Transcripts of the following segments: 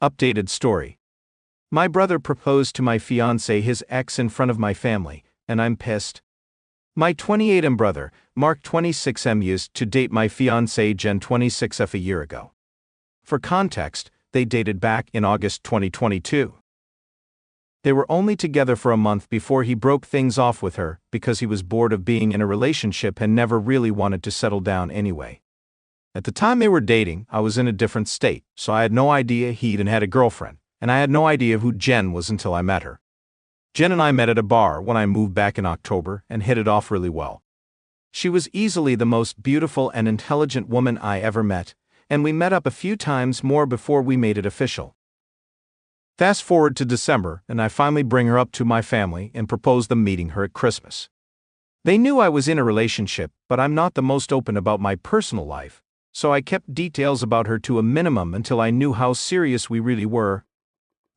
Updated story. My brother proposed to my fiancée, his ex, in front of my family, and I'm pissed. My 28M brother, Mark 26M, used to date my fiancée Jen 26F a year ago. For context, they dated back in August 2022. They were only together for a month before he broke things off with her because he was bored of being in a relationship and never really wanted to settle down anyway. At the time they were dating, I was in a different state, so I had no idea he even had a girlfriend, and I had no idea who Jen was until I met her. Jen and I met at a bar when I moved back in October and hit it off really well. She was easily the most beautiful and intelligent woman I ever met, and we met up a few times more before we made it official. Fast forward to December, and I finally bring her up to my family and propose them meeting her at Christmas. They knew I was in a relationship, but I'm not the most open about my personal life, so I kept details about her to a minimum until I knew how serious we really were.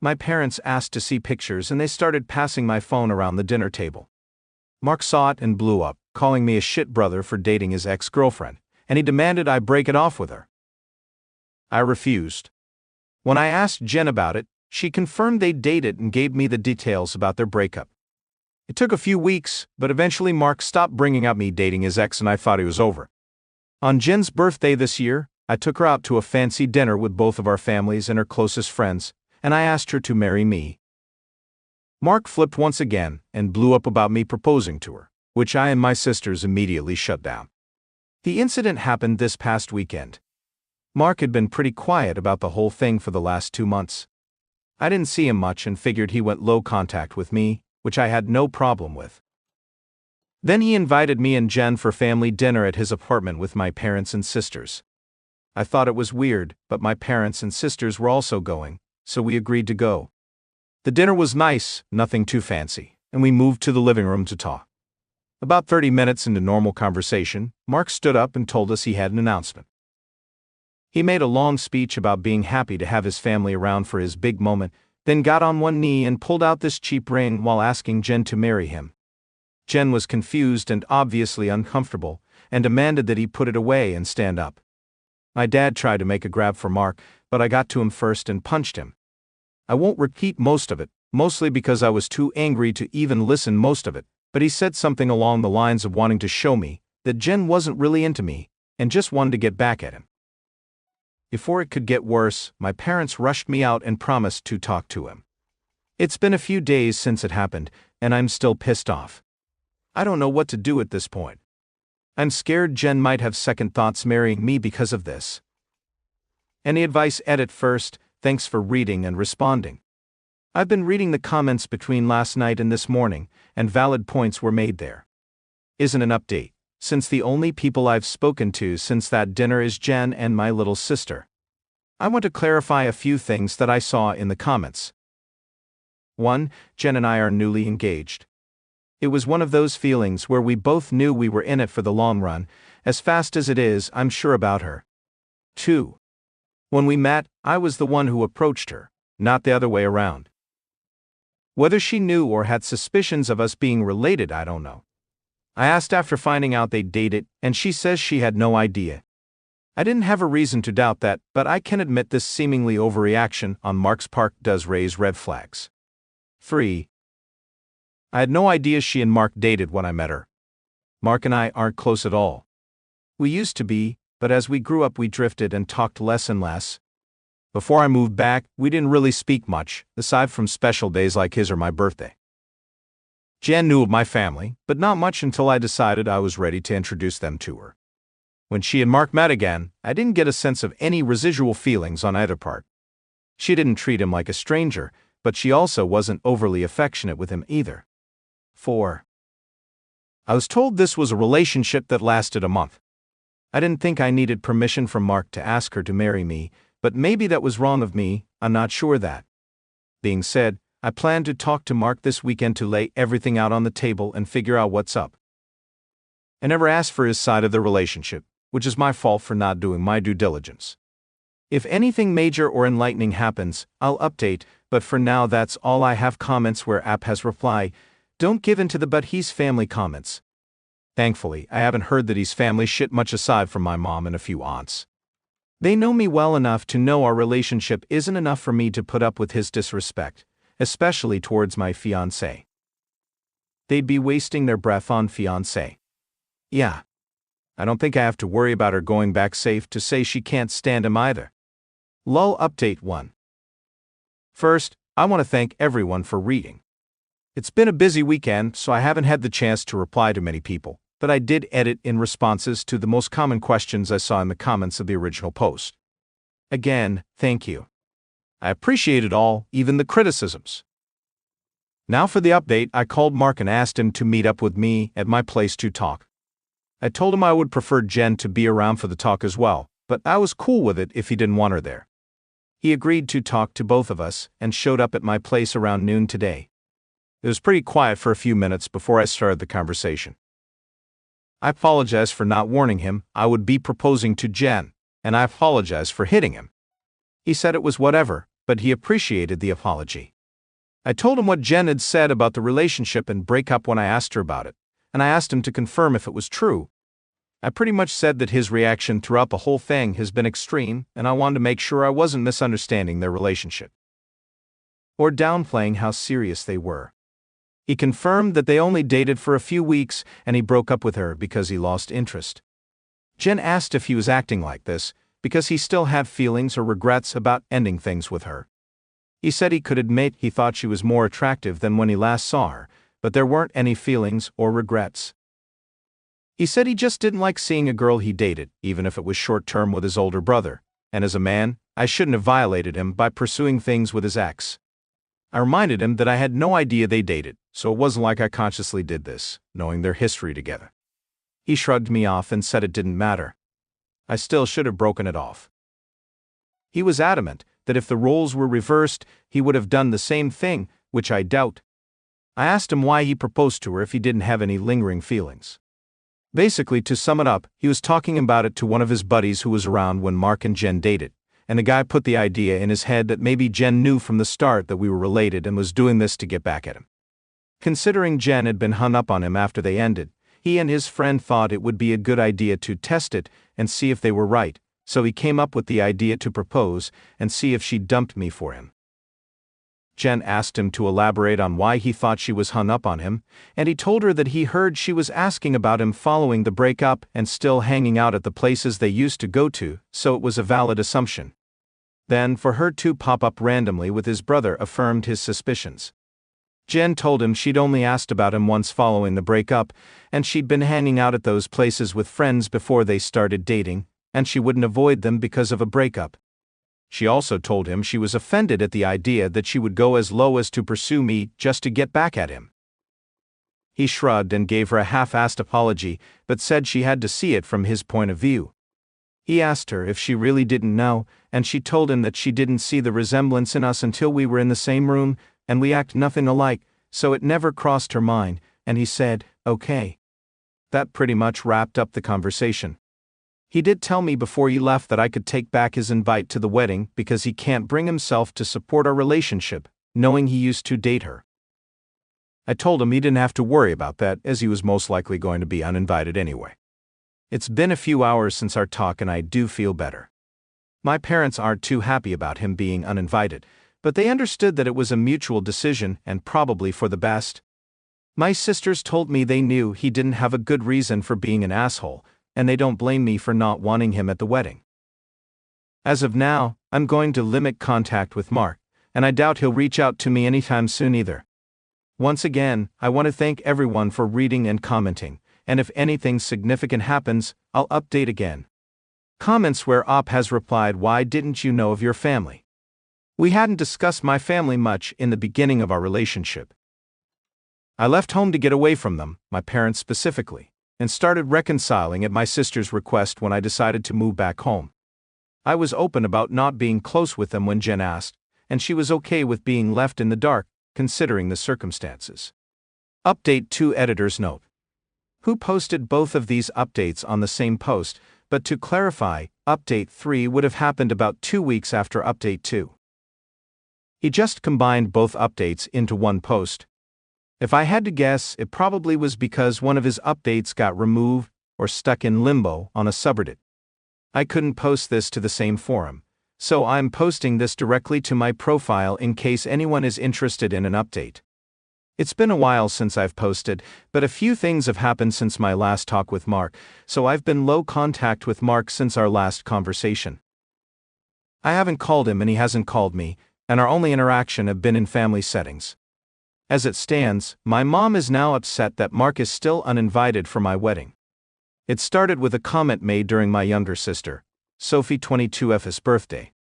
My parents asked to see pictures and they started passing my phone around the dinner table. Mark saw it and blew up, calling me a shit brother for dating his ex-girlfriend, and he demanded I break it off with her. I refused. When I asked Jen about it, she confirmed they dated and gave me the details about their breakup. It took a few weeks, but eventually Mark stopped bringing up me dating his ex and I thought he was over. On Jen's birthday this year, I took her out to a fancy dinner with both of our families and her closest friends, and I asked her to marry me. Mark flipped once again and blew up about me proposing to her, which I and my sisters immediately shut down. The incident happened this past weekend. Mark had been pretty quiet about the whole thing for the last 2 months. I didn't see him much and figured he went low contact with me, which I had no problem with. Then he invited me and Jen for family dinner at his apartment with my parents and sisters. I thought it was weird, but my parents and sisters were also going, so we agreed to go. The dinner was nice, nothing too fancy, and we moved to the living room to talk. About 30 minutes into normal conversation, Mark stood up and told us he had an announcement. He made a long speech about being happy to have his family around for his big moment, then got on one knee and pulled out this cheap ring while asking Jen to marry him. Jen was confused and obviously uncomfortable, and demanded that he put it away and stand up. My dad tried to make a grab for Mark, but I got to him first and punched him. I won't repeat most of it, mostly because I was too angry to even listen most of it, but he said something along the lines of wanting to show me that Jen wasn't really into me, and just wanted to get back at him. Before it could get worse, my parents rushed me out and promised to talk to him. It's been a few days since it happened, and I'm still pissed off. I don't know what to do at this point. I'm scared Jen might have second thoughts marrying me because of this. Any advice? Edit first. Thanks for reading and responding. I've been reading the comments between last night and this morning, and valid points were made there. Isn't an update, since the only people I've spoken to since that dinner is Jen and my little sister. I want to clarify a few things that I saw in the comments. 1. Jen and I are newly engaged. It was one of those feelings where we both knew we were in it for the long run, as fast as it is, I'm sure about her. 2. When we met, I was the one who approached her, not the other way around. Whether she knew or had suspicions of us being related, I don't know. I asked after finding out they dated, and she says she had no idea. I didn't have a reason to doubt that, but I can admit this seemingly overreaction on Mark's part does raise red flags. 3. I had no idea she and Mark dated when I met her. Mark and I aren't close at all. We used to be, but as we grew up we drifted and talked less and less. Before I moved back, we didn't really speak much, aside from special days like his or my birthday. Jen knew of my family, but not much until I decided I was ready to introduce them to her. When she and Mark met again, I didn't get a sense of any residual feelings on either part. She didn't treat him like a stranger, but she also wasn't overly affectionate with him either. 4. I was told this was a relationship that lasted a month. I didn't think I needed permission from Mark to ask her to marry me, but maybe that was wrong of me, I'm not sure that. Being said, I plan to talk to Mark this weekend to lay everything out on the table and figure out what's up. I never asked for his side of the relationship, which is my fault for not doing my due diligence. If anything major or enlightening happens, I'll update, but for now that's all I have. Comments where app has reply, don't give in to the but he's family comments. Thankfully, I haven't heard that he's family shit much aside from my mom and a few aunts. They know me well enough to know our relationship isn't enough for me to put up with his disrespect, especially towards my fiancée. They'd be wasting their breath on fiancé. Yeah. I don't think I have to worry about her going back safe to say she can't stand him either. Lull Update 1. First, I want to thank everyone for reading. It's been a busy weekend, so I haven't had the chance to reply to many people, but I did edit in responses to the most common questions I saw in the comments of the original post. Again, thank you. I appreciate it all, even the criticisms. Now for the update. I called Mark and asked him to meet up with me at my place to talk. I told him I would prefer Jen to be around for the talk as well, but I was cool with it if he didn't want her there. He agreed to talk to both of us and showed up at my place around noon today. It was pretty quiet for a few minutes before I started the conversation. I apologize for not warning him I would be proposing to Jen, and I apologize for hitting him. He said it was whatever, but he appreciated the apology. I told him what Jen had said about the relationship and breakup when I asked her about it, and I asked him to confirm if it was true. I pretty much said that his reaction throughout the whole thing has been extreme, and I wanted to make sure I wasn't misunderstanding their relationship or downplaying how serious they were. He confirmed that they only dated for a few weeks and he broke up with her because he lost interest. Jen asked if he was acting like this because he still had feelings or regrets about ending things with her. He said he could admit he thought she was more attractive than when he last saw her, but there weren't any feelings or regrets. He said he just didn't like seeing a girl he dated, even if it was short-term with his older brother, and as a man, I shouldn't have violated him by pursuing things with his ex. I reminded him that I had no idea they dated, so it wasn't like I consciously did this, knowing their history together. He shrugged me off and said it didn't matter. I still should have broken it off. He was adamant that if the roles were reversed, he would have done the same thing, which I doubt. I asked him why he proposed to her if he didn't have any lingering feelings. Basically, to sum it up, he was talking about it to one of his buddies who was around when Mark and Jen dated, and the guy put the idea in his head that maybe Jen knew from the start that we were related and was doing this to get back at him. Considering Jen had been hung up on him after they ended, he and his friend thought it would be a good idea to test it and see if they were right, so he came up with the idea to propose and see if she dumped me for him. Jen asked him to elaborate on why he thought she was hung up on him, and he told her that he heard she was asking about him following the breakup and still hanging out at the places they used to go to, so it was a valid assumption. Then, for her to pop up randomly with his brother affirmed his suspicions. Jen told him she'd only asked about him once following the breakup, and she'd been hanging out at those places with friends before they started dating, and she wouldn't avoid them because of a breakup. She also told him she was offended at the idea that she would go as low as to pursue me just to get back at him. He shrugged and gave her a half-assed apology, but said she had to see it from his point of view. He asked her if she really didn't know, and she told him that she didn't see the resemblance in us until we were in the same room, and we act nothing alike, so it never crossed her mind, and he said, okay. That pretty much wrapped up the conversation. He did tell me before he left that I could take back his invite to the wedding because he can't bring himself to support our relationship, knowing he used to date her. I told him he didn't have to worry about that as he was most likely going to be uninvited anyway. It's been a few hours since our talk and I do feel better. My parents aren't too happy about him being uninvited, but they understood that it was a mutual decision and probably for the best. My sisters told me they knew he didn't have a good reason for being an asshole, and they don't blame me for not wanting him at the wedding. As of now, I'm going to limit contact with Mark, and I doubt he'll reach out to me anytime soon either. Once again, I want to thank everyone for reading and commenting, and if anything significant happens, I'll update again. Comments where Op has replied, "Why didn't you know of your family?" We hadn't discussed my family much in the beginning of our relationship. I left home to get away from them, my parents specifically, and started reconciling at my sister's request when I decided to move back home. I was open about not being close with them when Jen asked, and she was okay with being left in the dark, considering the circumstances. Update 2 Editor's Note. Who posted both of these updates on the same post, but to clarify, Update 3 would have happened about 2 weeks after Update 2. He just combined both updates into one post. If I had to guess, it probably was because one of his updates got removed or stuck in limbo on a subreddit. I couldn't post this to the same forum, so I'm posting this directly to my profile in case anyone is interested in an update. It's been a while since I've posted, but a few things have happened since my last talk with Mark, so I've been low contact with Mark since our last conversation. I haven't called him and he hasn't called me, and our only interaction have been in family settings. As it stands, my mom is now upset that Mark is still uninvited for my wedding. It started with a comment made during my younger sister, Sophie 22F's birthday.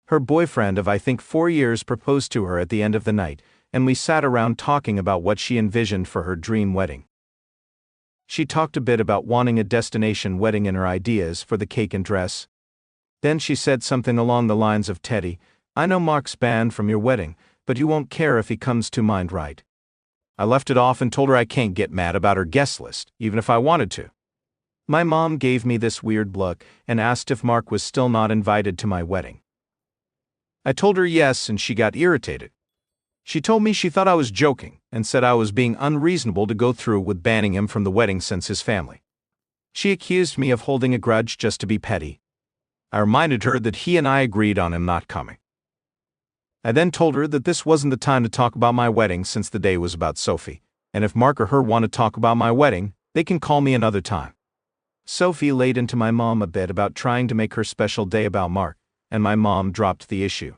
Her boyfriend of I think 4 years proposed to her at the end of the night, and we sat around talking about what she envisioned for her dream wedding. She talked a bit about wanting a destination wedding in her ideas for the cake and dress. Then she said something along the lines of, "Teddy, I know Mark's banned from your wedding, but you won't care if he comes to mind, right?" I left it off and told her I can't get mad about her guest list, even if I wanted to. My mom gave me this weird look and asked if Mark was still not invited to my wedding. I told her yes, and she got irritated. She told me she thought I was joking and said I was being unreasonable to go through with banning him from the wedding since his family. She accused me of holding a grudge just to be petty. I reminded her that he and I agreed on him not coming. I then told her that this wasn't the time to talk about my wedding since the day was about Sophie, and if Mark or her want to talk about my wedding, they can call me another time. Sophie laid into my mom a bit about trying to make her special day about Mark, and my mom dropped the issue.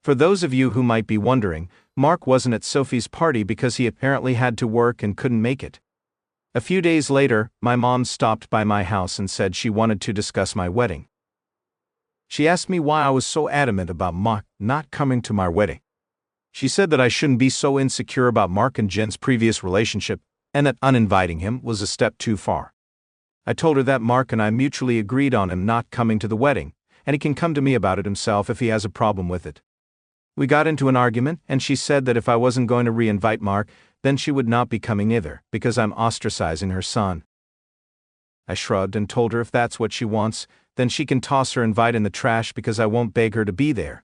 For those of you who might be wondering, Mark wasn't at Sophie's party because he apparently had to work and couldn't make it. A few days later, my mom stopped by my house and said she wanted to discuss my wedding. She asked me why I was so adamant about Mark not coming to my wedding. She said that I shouldn't be so insecure about Mark and Jen's previous relationship, and that uninviting him was a step too far. I told her that Mark and I mutually agreed on him not coming to the wedding, and he can come to me about it himself if he has a problem with it. We got into an argument, and she said that if I wasn't going to re-invite Mark, then she would not be coming either, because I'm ostracizing her son. I shrugged and told her if that's what she wants, then she can toss her invite in the trash because I won't beg her to be there.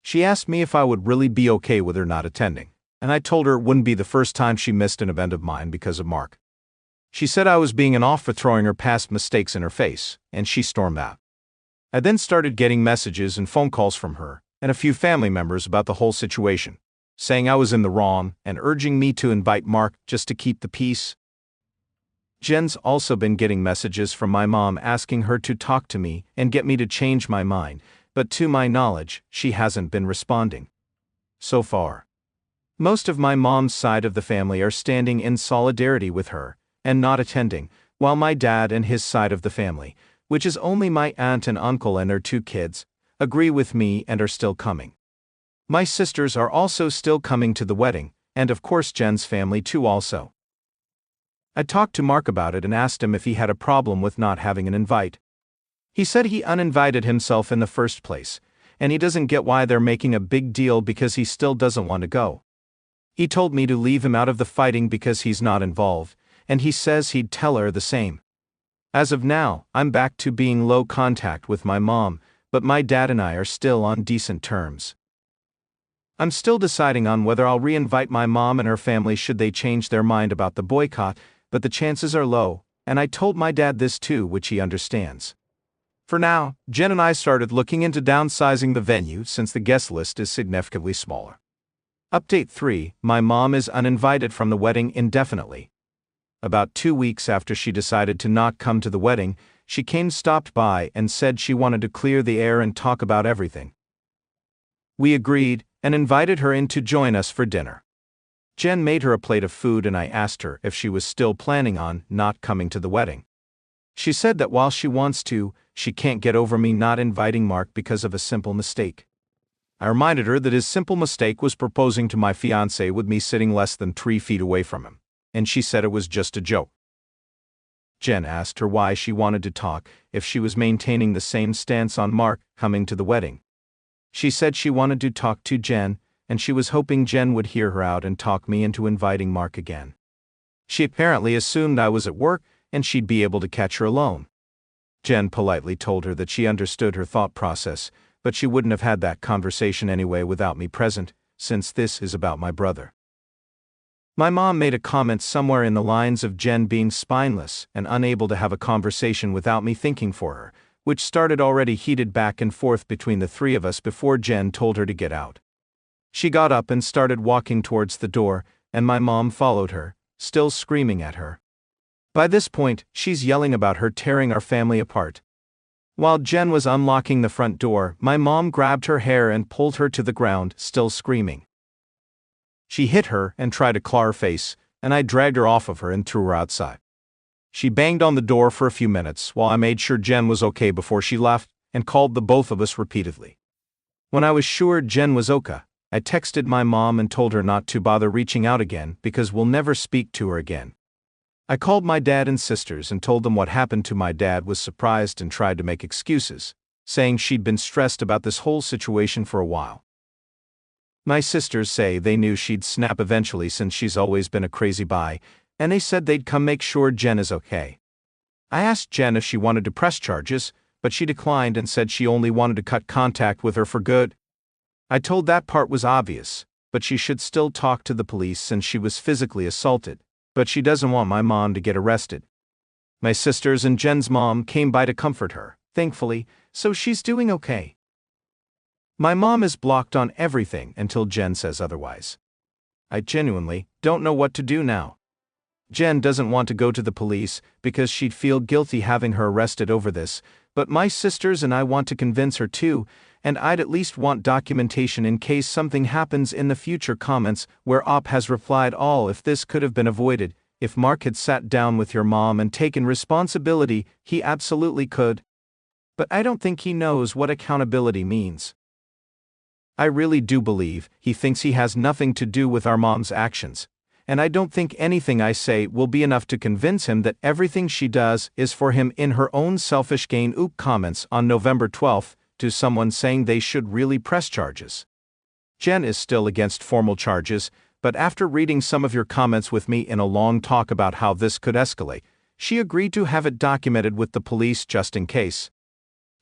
She asked me if I would really be okay with her not attending, and I told her it wouldn't be the first time she missed an event of mine because of Mark. She said I was being an off for throwing her past mistakes in her face, and she stormed out. I then started getting messages and phone calls from her and a few family members about the whole situation, saying I was in the wrong and urging me to invite Mark just to keep the peace. Jen's also been getting messages from my mom asking her to talk to me and get me to change my mind, but to my knowledge, she hasn't been responding. So far. Most of my mom's side of the family are standing in solidarity with her and not attending, while my dad and his side of the family, which is only my aunt and uncle and their 2 kids, agree with me and are still coming. My sisters are also still coming to the wedding, and of course Jen's family too also. I talked to Mark about it and asked him if he had a problem with not having an invite. He said he uninvited himself in the first place, and he doesn't get why they're making a big deal because he still doesn't want to go. He told me to leave him out of the fighting because he's not involved, and he says he'd tell her the same. As of now, I'm back to being low contact with my mom, but my dad and I are still on decent terms. I'm still deciding on whether I'll re-invite my mom and her family should they change their mind about the boycott, but the chances are low, and I told my dad this too, which he understands. For now, Jen and I started looking into downsizing the venue since the guest list is significantly smaller. Update 3: my mom is uninvited from the wedding indefinitely. About 2 weeks after she decided to not come to the wedding, she stopped by and said she wanted to clear the air and talk about everything. We agreed and invited her in to join us for dinner. Jen made her a plate of food and I asked her if she was still planning on not coming to the wedding. She said that while she wants to, she can't get over me not inviting Mark because of a simple mistake. I reminded her that his simple mistake was proposing to my fiancé with me sitting less than 3 feet away from him, and she said it was just a joke. Jen asked her why she wanted to talk if she was maintaining the same stance on Mark coming to the wedding. She said she wanted to talk to Jen, and she was hoping Jen would hear her out and talk me into inviting Mark again. She apparently assumed I was at work and she'd be able to catch her alone. Jen politely told her that she understood her thought process, but she wouldn't have had that conversation anyway without me present, since this is about my brother. My mom made a comment somewhere in the lines of Jen being spineless and unable to have a conversation without me thinking for her, which started already heated back and forth between the three of us before Jen told her to get out. She got up and started walking towards the door, and my mom followed her, still screaming at her. By this point, she's yelling about her tearing our family apart. While Jen was unlocking the front door, my mom grabbed her hair and pulled her to the ground, still screaming. She hit her and tried to claw her face, and I dragged her off of her and threw her outside. She banged on the door for a few minutes while I made sure Jen was okay before she left, and called the both of us repeatedly. When I was sure Jen was okay, I texted my mom and told her not to bother reaching out again because we'll never speak to her again. I called my dad and sisters and told them what happened to my dad was surprised and tried to make excuses, saying she'd been stressed about this whole situation for a while. My sisters say they knew she'd snap eventually since she's always been a crazy bi, and they said they'd come make sure Jen is okay. I asked Jen if she wanted to press charges, but she declined and said she only wanted to cut contact with her for good. I told that part was obvious, but she should still talk to the police since she was physically assaulted, but she doesn't want my mom to get arrested. My sisters and Jen's mom came by to comfort her, thankfully, so she's doing okay. My mom is blocked on everything until Jen says otherwise. I genuinely don't know what to do now. Jen doesn't want to go to the police because she'd feel guilty having her arrested over this, but my sisters and I want to convince her too, and I'd at least want documentation in case something happens in the future. Comments where Op has replied, all if this could have been avoided, if Mark had sat down with your mom and taken responsibility, he absolutely could. But I don't think he knows what accountability means. I really do believe he thinks he has nothing to do with our mom's actions, and I don't think anything I say will be enough to convince him that everything she does is for him in her own selfish gain. Comments on November 12th to someone saying they should really press charges. Jen is still against formal charges, but after reading some of your comments with me in a long talk about how this could escalate, she agreed to have it documented with the police just in case.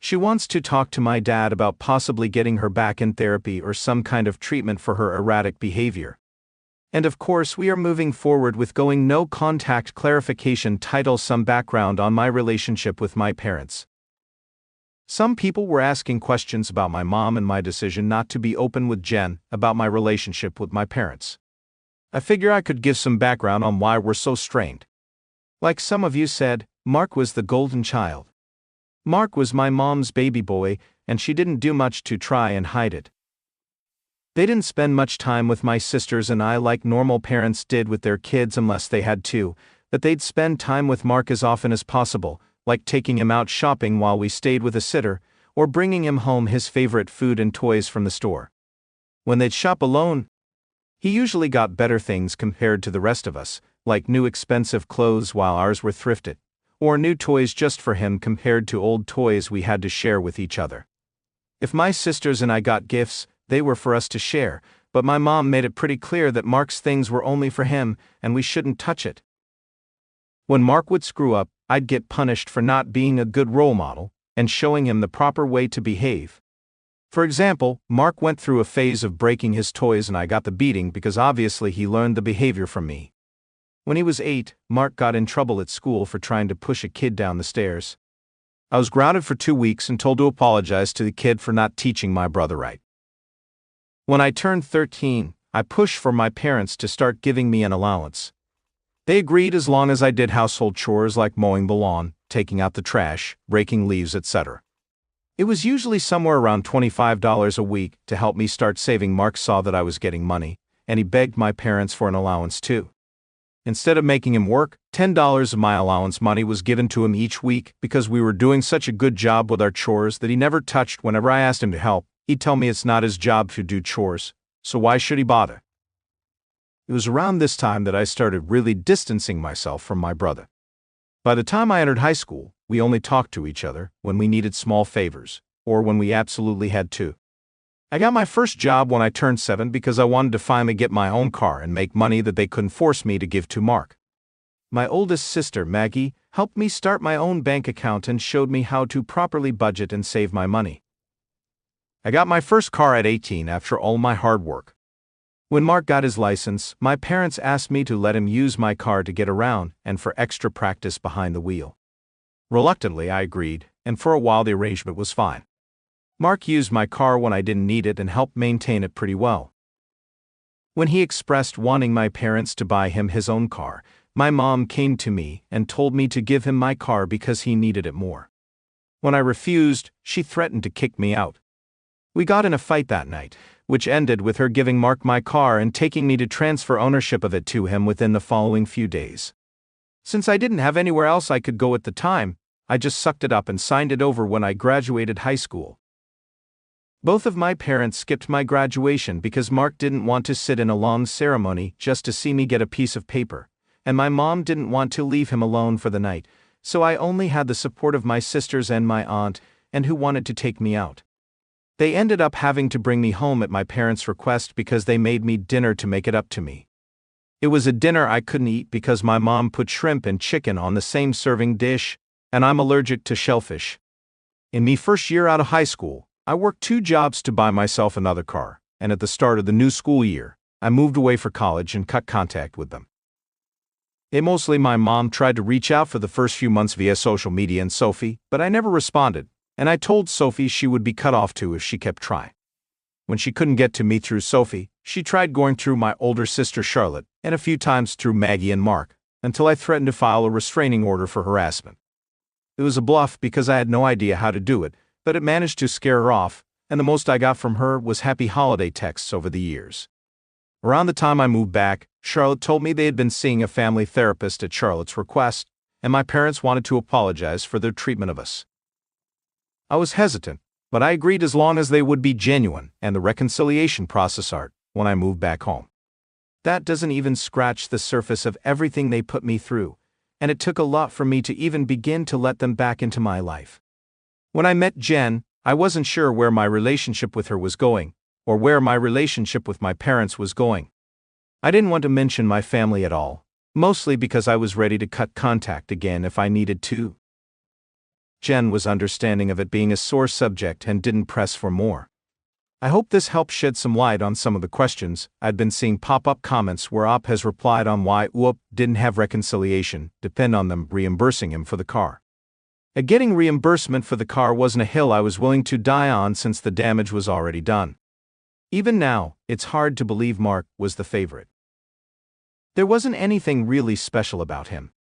She wants to talk to my dad about possibly getting her back in therapy or some kind of treatment for her erratic behavior. And of course we are moving forward with going no contact. Clarification title: some background on my relationship with my parents. Some people were asking questions about my mom and my decision not to be open with Jen about my relationship with my parents. I figure I could give some background on why we're so strained. Like some of you said, Mark was the golden child. Mark was my mom's baby boy, and she didn't do much to try and hide it. They didn't spend much time with my sisters and I like normal parents did with their kids unless they had to, but they'd spend time with Mark as often as possible, like taking him out shopping while we stayed with a sitter, or bringing him home his favorite food and toys from the store. When they'd shop alone, he usually got better things compared to the rest of us, like new expensive clothes while ours were thrifted, or new toys just for him compared to old toys we had to share with each other. If my sisters and I got gifts, they were for us to share, but my mom made it pretty clear that Mark's things were only for him, and we shouldn't touch it. When Mark would screw up, I'd get punished for not being a good role model and showing him the proper way to behave. For example, Mark went through a phase of breaking his toys and I got the beating because obviously he learned the behavior from me. When he was 8, Mark got in trouble at school for trying to push a kid down the stairs. I was grounded for 2 weeks and told to apologize to the kid for not teaching my brother right. When I turned 13, I pushed for my parents to start giving me an allowance. They agreed as long as I did household chores like mowing the lawn, taking out the trash, raking leaves, etc. It was usually somewhere around $25 a week to help me start saving. Mark saw that I was getting money, and he begged my parents for an allowance too. Instead of making him work, $10 of my allowance money was given to him each week because we were doing such a good job with our chores that he never touched. Whenever I asked him to help, he'd tell me it's not his job to do chores, so why should he bother? It was around this time that I started really distancing myself from my brother. By the time I entered high school, we only talked to each other when we needed small favors, or when we absolutely had to. I got my first job when I turned 7 because I wanted to finally get my own car and make money that they couldn't force me to give to Mark. My oldest sister, Maggie, helped me start my own bank account and showed me how to properly budget and save my money. I got my first car at 18 after all my hard work. When Mark got his license, my parents asked me to let him use my car to get around and for extra practice behind the wheel. Reluctantly, I agreed, and for a while the arrangement was fine. Mark used my car when I didn't need it and helped maintain it pretty well. When he expressed wanting my parents to buy him his own car, my mom came to me and told me to give him my car because he needed it more. When I refused, she threatened to kick me out. We got in a fight that night, which ended with her giving Mark my car and taking me to transfer ownership of it to him within the following few days. Since I didn't have anywhere else I could go at the time, I just sucked it up and signed it over when I graduated high school. Both of my parents skipped my graduation because Mark didn't want to sit in a long ceremony just to see me get a piece of paper, and my mom didn't want to leave him alone for the night, so I only had the support of my sisters and my aunt, and who wanted to take me out. They ended up having to bring me home at my parents' request because they made me dinner to make it up to me. It was a dinner I couldn't eat because my mom put shrimp and chicken on the same serving dish, and I'm allergic to shellfish. In me first year out of high school, I worked 2 jobs to buy myself another car, and at the start of the new school year, I moved away for college and cut contact with them. Mostly my mom tried to reach out for the first few months via social media and Sophie, but I never responded, and I told Sophie she would be cut off too if she kept trying. When she couldn't get to me through Sophie, she tried going through my older sister Charlotte, and a few times through Maggie and Mark, until I threatened to file a restraining order for harassment. It was a bluff because I had no idea how to do it, but it managed to scare her off, and the most I got from her was happy holiday texts over the years. Around the time I moved back, Charlotte told me they had been seeing a family therapist at Charlotte's request, and my parents wanted to apologize for their treatment of us. I was hesitant, but I agreed as long as they would be genuine and the reconciliation process art when I moved back home. That doesn't even scratch the surface of everything they put me through, and it took a lot for me to even begin to let them back into my life. When I met Jen, I wasn't sure where my relationship with her was going, or where my relationship with my parents was going. I didn't want to mention my family at all, mostly because I was ready to cut contact again if I needed to. Jen was understanding of it being a sore subject and didn't press for more. I hope this helps shed some light on some of the questions. I'd been seeing pop-up comments where Op has replied on why Oop didn't have reconciliation, depend on them reimbursing him for the car. Getting reimbursement for the car wasn't a hill I was willing to die on since the damage was already done. Even now, it's hard to believe Mark was the favorite. There wasn't anything really special about him.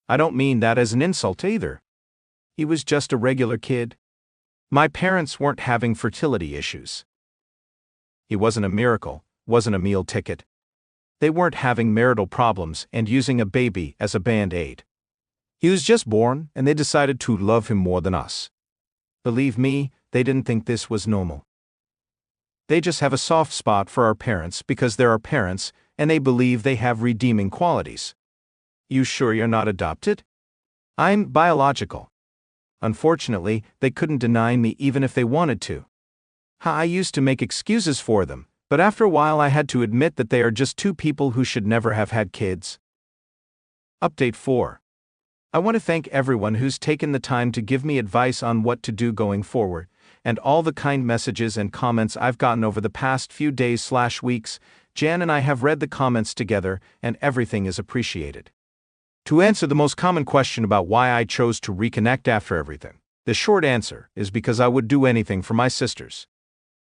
I don't mean that as an insult either. He was just a regular kid. My parents weren't having fertility issues. He wasn't a miracle, wasn't a meal ticket. They weren't having marital problems and using a baby as a band-aid. He was just born, and they decided to love him more than us. Believe me, they didn't think this was normal. They just have a soft spot for our parents because they're our parents, and they believe they have redeeming qualities. You sure you're not adopted? I'm biological. Unfortunately, they couldn't deny me even if they wanted to. I used to make excuses for them, but after a while I had to admit that they are just 2 people who should never have had kids. Update 4. I want to thank everyone who's taken the time to give me advice on what to do going forward, and all the kind messages and comments I've gotten over the past few days/weeks. Jan and I have read the comments together, and everything is appreciated. To answer the most common question about why I chose to reconnect after everything, the short answer is because I would do anything for my sisters.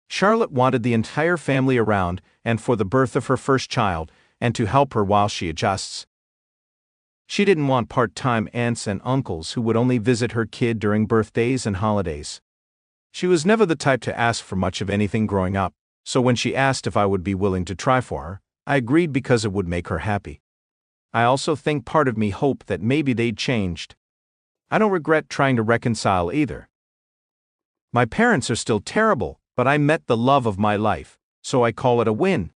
Charlotte wanted the entire family around and for the birth of her first child, and to help her while she adjusts. She didn't want part-time aunts and uncles who would only visit her kid during birthdays and holidays. She was never the type to ask for much of anything growing up, so when she asked if I would be willing to try for her, I agreed because it would make her happy. I also think part of me hoped that maybe they'd changed. I don't regret trying to reconcile either. My parents are still terrible, but I met the love of my life, so I call it a win.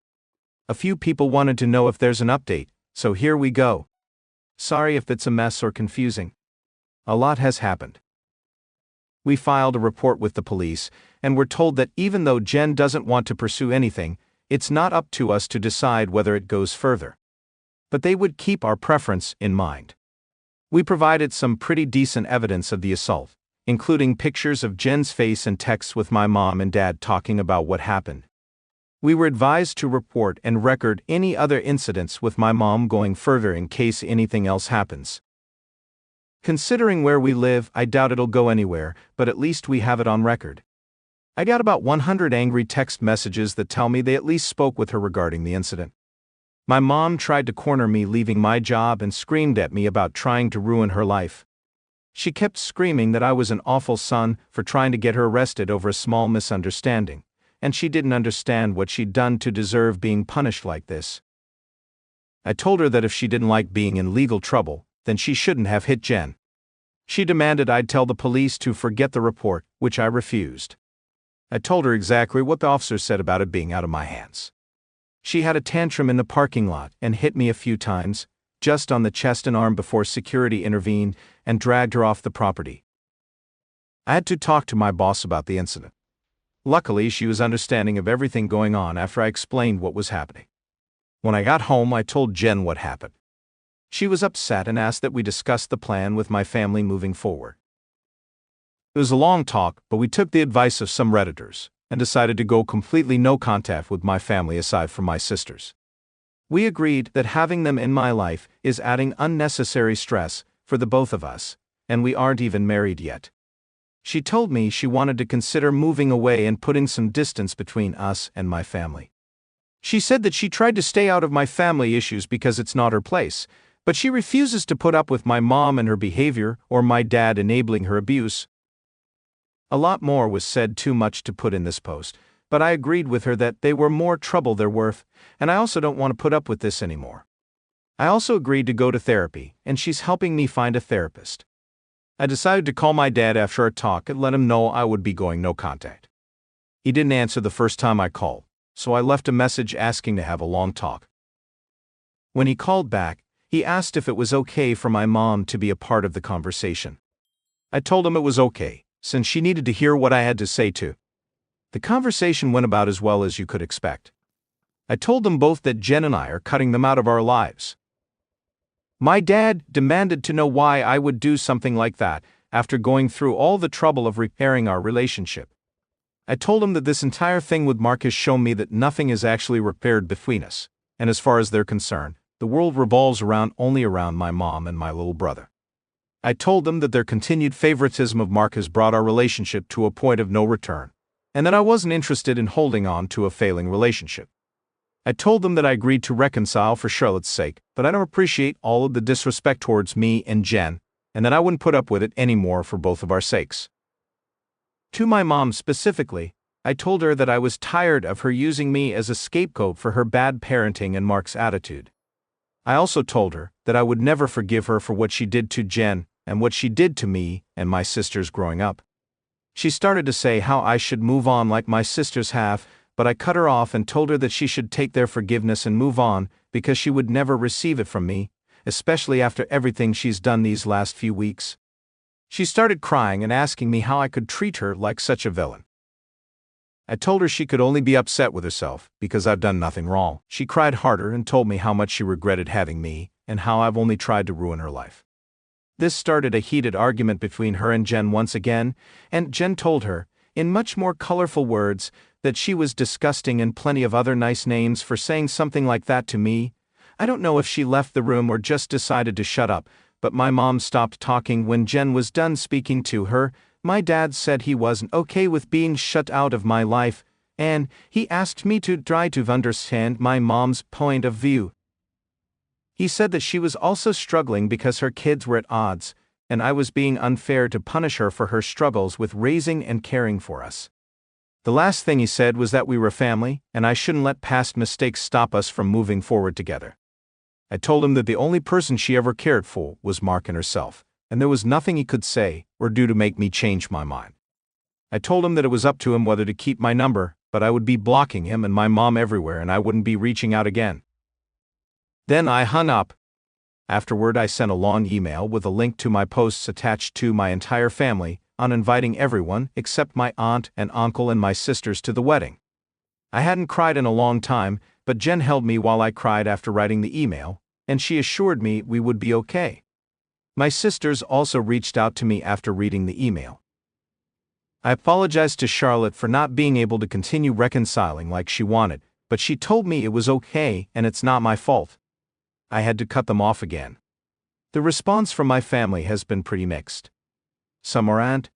A few people wanted to know if there's an update, so here we go. Sorry if it's a mess or confusing. A lot has happened. We filed a report with the police, and were told that even though Jen doesn't want to pursue anything, it's not up to us to decide whether it goes further. But they would keep our preference in mind. We provided some pretty decent evidence of the assault, including pictures of Jen's face and texts with my mom and dad talking about what happened. We were advised to report and record any other incidents with my mom going further in case anything else happens. Considering where we live, I doubt it'll go anywhere, but at least we have it on record. I got about 100 angry text messages that tell me they at least spoke with her regarding the incident. My mom tried to corner me leaving my job and screamed at me about trying to ruin her life. She kept screaming that I was an awful son for trying to get her arrested over a small misunderstanding, and she didn't understand what she'd done to deserve being punished like this. I told her that if she didn't like being in legal trouble, then she shouldn't have hit Jen. She demanded I'd tell the police to forget the report, which I refused. I told her exactly what the officer said about it being out of my hands. She had a tantrum in the parking lot and hit me a few times, just on the chest and arm before security intervened and dragged her off the property. I had to talk to my boss about the incident. Luckily, she was understanding of everything going on after I explained what was happening. When I got home, I told Jen what happened. She was upset and asked that we discuss the plan with my family moving forward. It was a long talk, but we took the advice of some Redditors and decided to go completely no contact with my family aside from my sisters. We agreed that having them in my life is adding unnecessary stress for the both of us, and we aren't even married yet. She told me she wanted to consider moving away and putting some distance between us and my family. She said that she tried to stay out of my family issues because it's not her place, but she refuses to put up with my mom and her behavior or my dad enabling her abuse. A lot more was said, too much to put in this post, but I agreed with her that they were more trouble they're worth, and I also don't want to put up with this anymore. I also agreed to go to therapy, and she's helping me find a therapist. I decided to call my dad after our talk and let him know I would be going no contact. He didn't answer the first time I called, so I left a message asking to have a long talk. When he called back, he asked if it was okay for my mom to be a part of the conversation. I told him it was okay, since she needed to hear what I had to say too. The conversation went about as well as you could expect. I told them both that Jen and I are cutting them out of our lives. My dad demanded to know why I would do something like that after going through all the trouble of repairing our relationship. I told him that this entire thing with Mark has shown me that nothing is actually repaired between us, and as far as they're concerned, the world revolves only around my mom and my little brother. I told them that their continued favoritism of Mark has brought our relationship to a point of no return, and that I wasn't interested in holding on to a failing relationship. I told them that I agreed to reconcile for Charlotte's sake, but I don't appreciate all of the disrespect towards me and Jen, and that I wouldn't put up with it anymore for both of our sakes. To my mom specifically, I told her that I was tired of her using me as a scapegoat for her bad parenting and Mark's attitude. I also told her that I would never forgive her for what she did to Jen and what she did to me and my sisters growing up. She started to say how I should move on like my sisters have, but I cut her off and told her that she should take their forgiveness and move on because she would never receive it from me, especially after everything she's done these last few weeks. She started crying and asking me how I could treat her like such a villain. I told her she could only be upset with herself because I've done nothing wrong. She cried harder and told me how much she regretted having me and how I've only tried to ruin her life. This started a heated argument between her and Jen once again, and Jen told her, in much more colorful words, that she was disgusting and plenty of other nice names for saying something like that to me. I don't know if she left the room or just decided to shut up, but my mom stopped talking when Jen was done speaking to her. My dad said he wasn't okay with being shut out of my life, and he asked me to try to understand my mom's point of view. He said that she was also struggling because her kids were at odds, and I was being unfair to punish her for her struggles with raising and caring for us. The last thing he said was that we were family, and I shouldn't let past mistakes stop us from moving forward together. I told him that the only person she ever cared for was Mark and herself, and there was nothing he could say or do to make me change my mind. I told him that it was up to him whether to keep my number, but I would be blocking him and my mom everywhere and I wouldn't be reaching out again. Then I hung up. Afterward, I sent a long email with a link to my posts attached to my entire family on inviting everyone except my aunt and uncle and my sisters to the wedding. I hadn't cried in a long time, but Jen held me while I cried after writing the email, and she assured me we would be okay. My sisters also reached out to me after reading the email. I apologized to Charlotte for not being able to continue reconciling like she wanted, but she told me it was okay and it's not my fault. I had to cut them off again. The response from my family has been pretty mixed. Some are,